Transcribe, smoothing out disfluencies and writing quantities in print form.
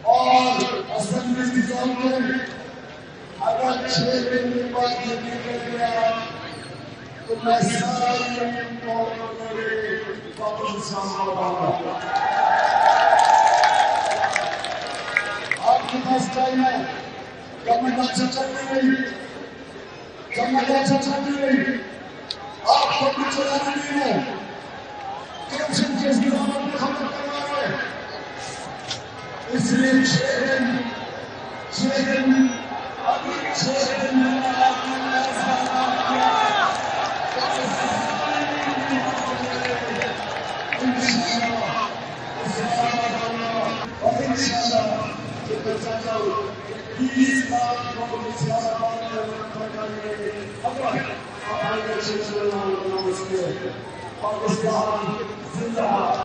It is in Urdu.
اور اسمبلی نظام کریں اگر 6 دن کے بعد یہ نکل گیا تو میں ساری واپس سامنے گا. آپ کے پاس ٹائم ہے. جب میں اچھا چل رہی جب میں اچھا چل رہی آپ کو بھی چلانا نہیں ہے. کرپشن کے نظام کو ختم کرنا ہے. اس لیے 6 دن ابھی 6 دن پاکستان زندہ